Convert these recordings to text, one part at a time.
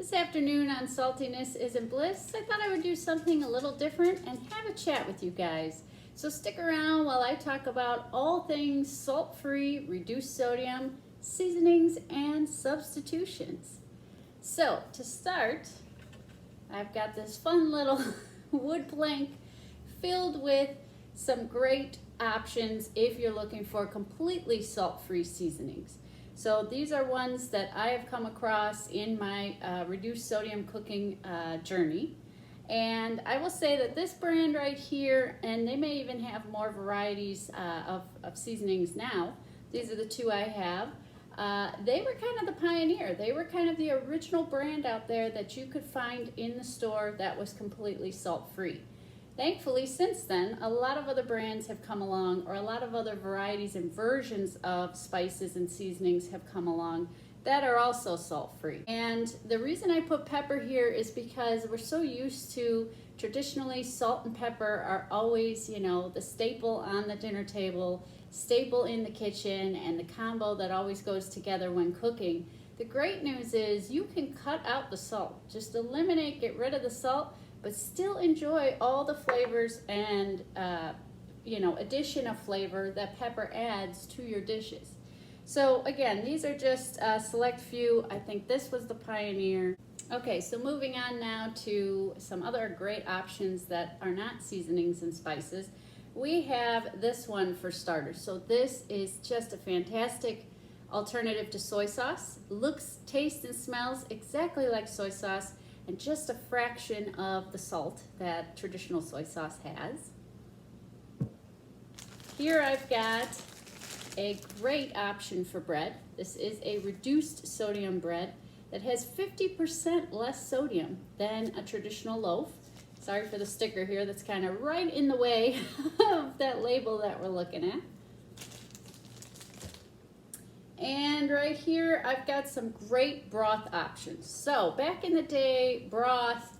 This afternoon on Saltiness Isn't Bliss, I thought I would do something a little different and have a chat with you guys. So stick around while I talk about all things salt-free, reduced sodium, seasonings, and substitutions. So to start, I've got this fun little wood plank filled with some great options if you're looking for completely salt-free seasonings. So these are ones that I have come across in my reduced sodium cooking journey. And I will say that this brand right here, and they may even have more varieties of seasonings now. These are the two I have. They were kind of the pioneer. They were kind of the original brand out there that you could find in the store that was completely salt-free. Thankfully, since then, a lot of other brands have come along, or a lot of other varieties and versions of spices and seasonings have come along that are also salt-free. And the reason I put pepper here is because we're so used to, traditionally, salt and pepper are always, you know, the staple on the dinner table, staple in the kitchen, and the combo that always goes together when cooking. The great news is you can cut out the salt. Just eliminate, get rid of the salt, but still enjoy all the flavors and addition of flavor that pepper adds to your dishes. So again, these are just a select few. I think this was the pioneer. Okay, so moving on now to some other great options that are not seasonings and spices. We have this one for starters. So this is just a fantastic alternative to soy sauce. Looks, tastes, and smells exactly like soy sauce, and just a fraction of the salt that traditional soy sauce has. Here I've got a great option for bread. This is a reduced sodium bread that has 50% less sodium than a traditional loaf. Sorry for the sticker here, that's kind of right in the way of that label that we're looking at. And right here, I've got some great broth options. So back in the day, broth,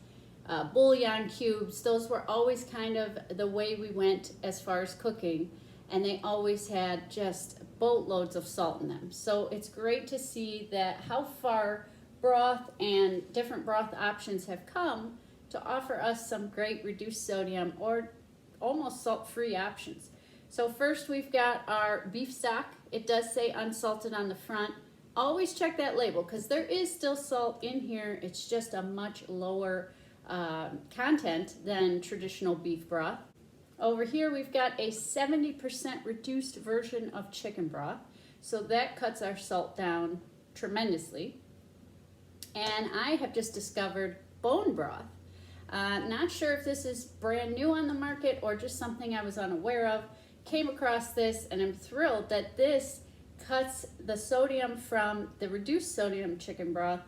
bouillon cubes, those were always kind of the way we went as far as cooking, and they always had just boatloads of salt in them. So it's great to see that how far broth and different broth options have come to offer us some great reduced sodium or almost salt-free options. So first we've got our beef stock. It does say unsalted on the front. Always check that label because there is still salt in here. It's just a much lower content than traditional beef broth. Over here we've got a 70% reduced version of chicken broth. So that cuts our salt down tremendously. And I have just discovered bone broth. Not sure if this is brand new on the market or just something I was unaware of. Came across this and I'm thrilled that this cuts the sodium from the reduced sodium chicken broth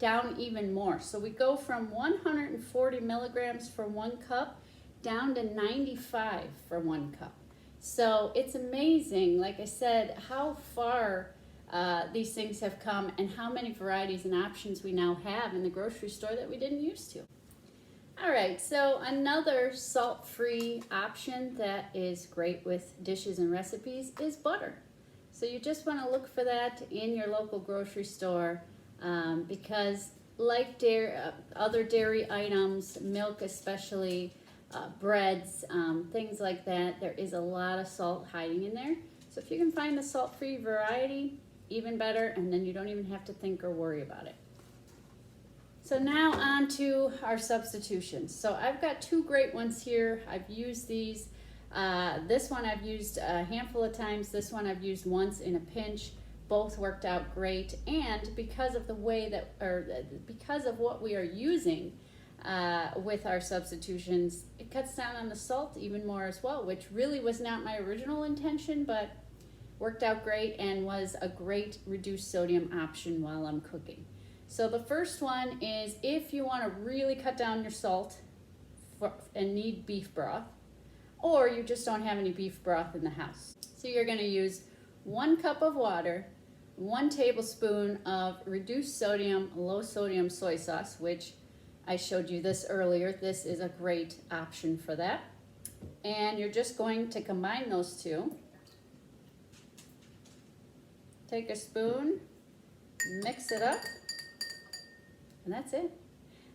down even more. So we go from 140 milligrams for 1 cup down to 95 for 1 cup. So it's amazing, like I said, how far these things have come and how many varieties and options we now have in the grocery store that we didn't used to. All right, so another salt-free option that is great with dishes and recipes is butter. So you just want to look for that in your local grocery store because like other dairy items, milk especially, breads, things like that, there is a lot of salt hiding in there. So if you can find a salt-free variety, even better, and then you don't even have to think or worry about it. So now on to our substitutions. So I've got two great ones here. I've used these. This one I've used a handful of times. This one I've used once in a pinch. Both worked out great. And because of the way that, or because of what we are using with our substitutions, it cuts down on the salt even more as well, which really was not my original intention, but worked out great and was a great reduced sodium option while I'm cooking. So the first one is if you want to really cut down your salt and need beef broth, or you just don't have any beef broth in the house. So you're going to use 1 cup of water, 1 tablespoon of reduced sodium, low sodium soy sauce, which I showed you this earlier. This is a great option for that. And you're just going to combine those two. Take a spoon, mix it up, And that's it.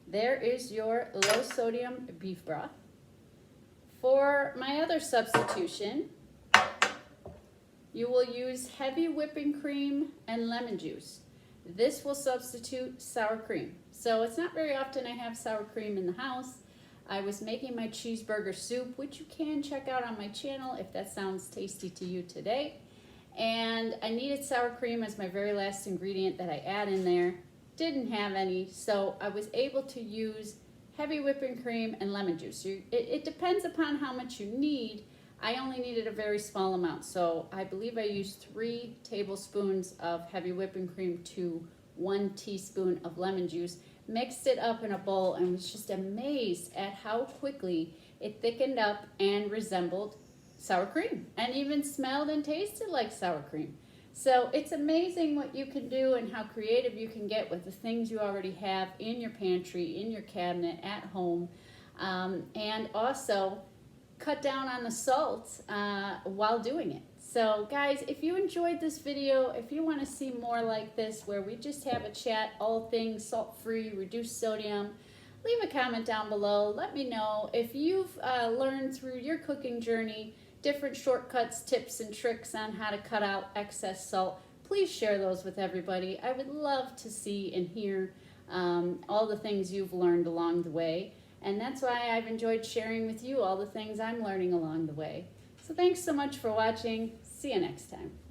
There is your low sodium beef broth. For my other substitution, you will use heavy whipping cream and lemon juice. This will substitute sour cream. So it's not very often I have sour cream in the house. I was making my cheeseburger soup, which you can check out on my channel if that sounds tasty to you today. And I needed sour cream as my very last ingredient that I add in there. Didn't have any, so I was able to use heavy whipping cream and lemon juice. It depends upon how much you need. I only needed a very small amount, so I believe I used 3 tablespoons of heavy whipping cream to 1 teaspoon of lemon juice, mixed it up in a bowl, and was just amazed at how quickly it thickened up and resembled sour cream, and even smelled and tasted like sour cream. So it's amazing what you can do and how creative you can get with the things you already have in your pantry, in your cabinet, at home, and also cut down on the salt while doing it. So guys, if you enjoyed this video, if you want to see more like this where we just have a chat, all things salt-free, reduced sodium, leave a comment down below. Let me know if you've learned through your cooking journey different shortcuts, tips, and tricks on how to cut out excess salt. Please share those with everybody. I would love to see and hear all the things you've learned along the way. And that's why I've enjoyed sharing with you all the things I'm learning along the way. So thanks so much for watching. See you next time.